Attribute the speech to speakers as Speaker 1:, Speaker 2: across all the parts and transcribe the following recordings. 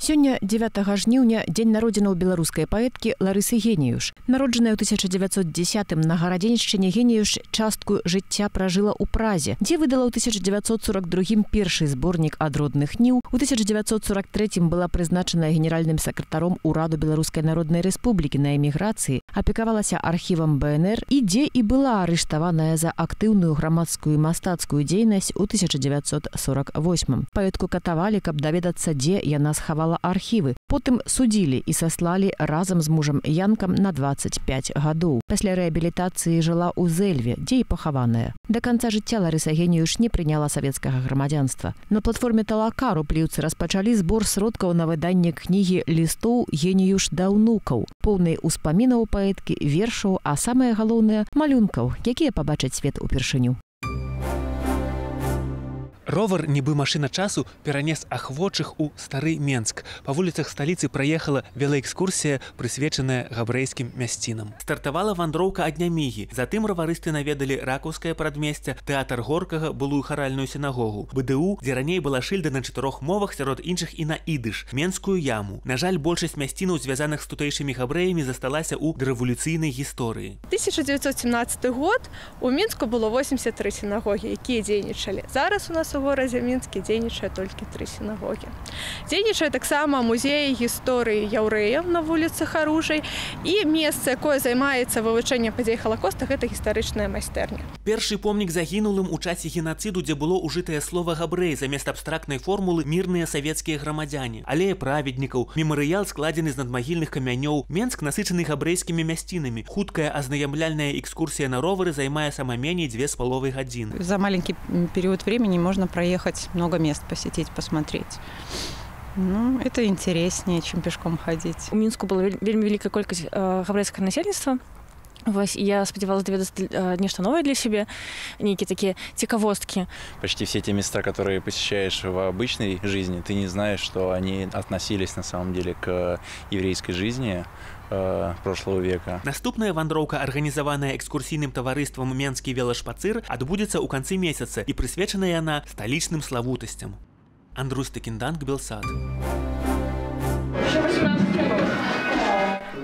Speaker 1: Сёння 9 жніўня дзень народзінаў беларускай паэткі Ларысы Геніюш. Народжаная ў 1910-м на Гарадзеншчыне, Геніюш частку жыцця пражыла ў Празе, дзе выдала ў 1942-м першы зборнік адродных ніў. У 1943-м была прызначаная генеральным сакратаром ураду Беларускай Народнай Рэспублікі на эміграцыі, апекавалася архівам БНР і дзе і была арыштаваная за актыўную грамадскую і мастацкую дзейнасць у 1948-м. Паэтку катавалі, каб даведацца, дзе яна схавала архівы. Потым судзілі і саслалі разам з мужам Янкам на 25 гадоў. Пасля рэабілітацыі жыла ў Зэльве, дзе і пахаваная. Да канца жыцця Ларыса Геніюш не прыняла савецкага грамадзянства. На платформе Талака рупліўцы распачалі збор сродкаў на выданне кнігі лістоў Геніюш да ўнукаў, поўнай успамінаў паэткі, вершаў, а самае галоўнае – малюнкаў, якія пабачаць свет упершыню.
Speaker 2: Ровар, нібы машына часу, перанес ахвочых у стары Менск. Па вуліцах сталіцы праехала велаэкскурсія, прысвечаная габрэйскім мясцінам. Стартавала вандроўка ад Нямігі. Затым раварысты наведалі Ракаўскае прадмесце, тэатр Горкага, былую харальную сінагогу, БДУ, дзе раней была шыльда на 4 мовах, сярод іншых і на ідыш, Менскую яму. На жаль, большасць мясцінаў, звязаных з тутэйшымі габрэямі, засталася ў дарэвалюцыйнай гісторыі.
Speaker 3: 1917 год у Мінску было 83 сінагогі, якія дзейнічалі. Зараз у нас у горадзе Мінскі дзейнічае толькі 3 сінагогі. Дзейнічае таксама музей гісторыі яўрэяў на вуліцы Харужай і месца, якое займаецца вывучэннем падзей Халакоста, гэта гістарычная майстэрня.
Speaker 2: Першы помнік загінулым у часе генацыду, дзе было ўжытае слова габрэй замест абстрактнай формулы мірныя савецкія грамадзяне. Алея праведнікаў, мемарыял складзены з надмагільных камянёў. Менск насычаны габрэйскімі мясцінамі. Хуткая азнаямляльная экскурсія на ровары займае сама меней 2,5 гадзіны.
Speaker 4: За маленький период времени можно проехать много мест, посетить, посмотреть. Ну, это интереснее, чем пешком ходить.
Speaker 5: У Мінску была вельмі вялікая колькасць габрэйскага насельніцтва. Я спадзявалася даведацца нешта новае для себя, некие такие цікавосткі.
Speaker 6: Почти все те места, которые посещаешь в обычной жизни, ты не знаешь, что они относились на самом деле к еврейской жизни прошлого века.
Speaker 2: Наступная вандроўка, арганізаваная экскурсійным таварыствам «Менскі велашпацыр», адбудзецца ў канцы месяца і прысвечана яна сталічным славутасцям. Андрус Текінданг, Белсад.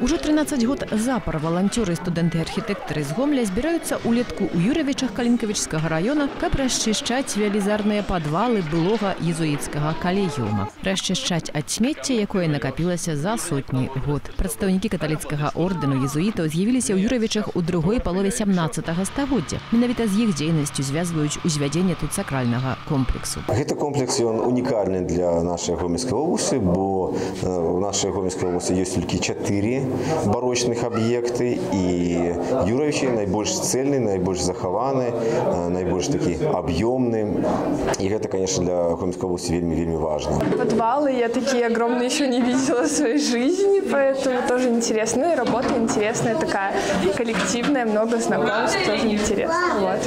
Speaker 1: Ужо 13 год запар валанцёры і студэнты-архітэктары з Гомля збіраюцца ўлетку ў Юравічах Калінкавічскага раёна, каб расчышчаць велізарныя падвалы былога езуіцкага калегіума. Расчышчаць ад смецця, якое накапілася за сотні год. Прадстаўнікі каталіцкага ордэну езуітаў з'явіліся ў Юравічах у другой палове 17 стагоддзя. Менавіта з іх дзейнасцю звязваюць узвядзенне тут сакральнага комплексу.
Speaker 7: Гэты комплекс ён унікальны для нашай Гомельскай обласці, бо у нашай Гомельскай обласці ёсць толькі 4 барочных аб'екты, і Юравічы найбольш цэльны, найбольш захаваны, найбольш такі аб'ёмны. І гэта, конечно, для Гомельской области вельми важно.
Speaker 3: Подвалы я такие огромные еще не видела в своей жизни, поэтому тоже интересно. И работа интересная такая, коллективная, много знакомств, тоже интересно. Вот.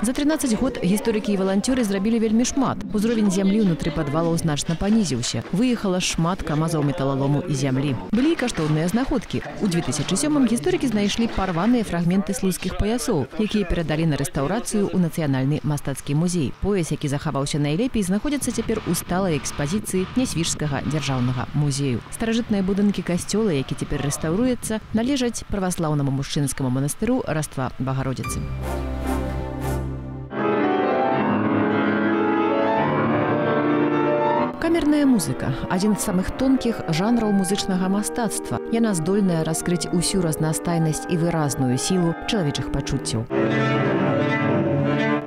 Speaker 1: За 13 год гісторыкі і валанцёры зрабілі вельмі шмат. Узровень зямлі ўнутры падвалаў значна панізіўся. Выехала шмат камазаў металалому і зямлі. Былі і каштоўныя знаходкі. У 2007-м гісторыкі знайшлі парваныя фрагменты слуцкіх паясоў, якія перадалі на рэстаўрацыю ў Нацыянальны мастацкі музей. Пояс, які захаваўся найлепей, знаходзіцца цяпер у сталай экспазіцыі Нясвіжскага дзяржаўнага музею. Старажытныя будынкі касцёла, які цяпер рэстаўруецца, належаць праваслаўнаму мужчынскаму манастыру Раства Багародзіцы. Камерная музыка – адзін з самых тонкіх жанраў музычнага мастацтва. Яна здольная раскрыць усю разнастайнасць і выразную сілу чалавечых пачуццяў.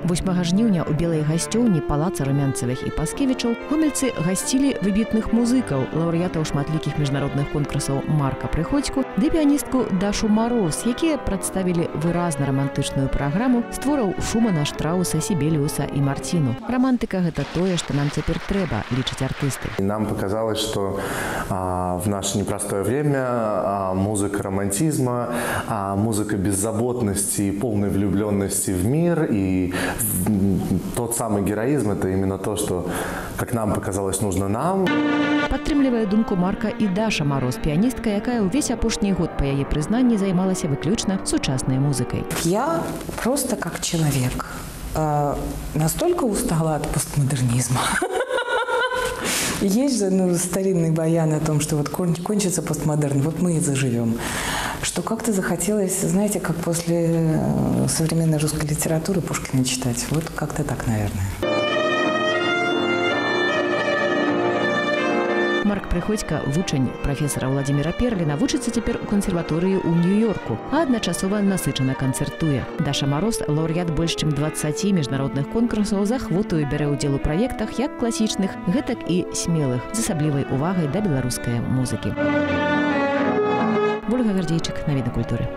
Speaker 1: 8 жніўня ў белай гасцёўні палаца Румянцевых і Паскевічаў гомельцы гасцілі выбітных музыкаў, лаўрэатаў шматлікіх міжнародных конкурсаў Марка Прыходзьку ды піяністку Дашу Мароз, якія прадставілі выразна рамантычную праграму з твораў Шумана, Штрауса, Сібеліуса і Мартіну. Романтика – гэта тое, што нам цяпер трэба, лічаць артысты.
Speaker 8: Нам показалось, что в наше непростое время музыка романтизма, музыка беззаботности и полной влюбленности в мир и тот самый героизм – это именно то, что, как нам показалось, нужно нам.
Speaker 1: Падтрымлівае думку Марка і Даша Мароз, піяністка, якая ўвесь апошні год, па яе прызнанні, займалася выключна сучаснай музыкай.
Speaker 9: Я просто как человек настолько устала от постмодернизма. Есть же старинный баян о том, что вот кончится постмодерн, вот мы и заживем. Что как-то захотелось, знаете, как после современной русской литературы Пушкина читать. Вот как-то так, наверное.
Speaker 1: Марк Прыходько, вучань прафесара Владимира Перліна, вучыцца цяпер у кансерваторыі ў Нью-Йорку, а адначасова насычана канцэртуе. Даша Мароз, лаўрэат больш чым 20 міжнародных конкурсаў, з ахвотаю бярэ ўдзел у праектах як класічных, гэтак і смелых, з асаблівай увагай да беларускай музыкі. Ольга Гардзейчык, навіны культуры.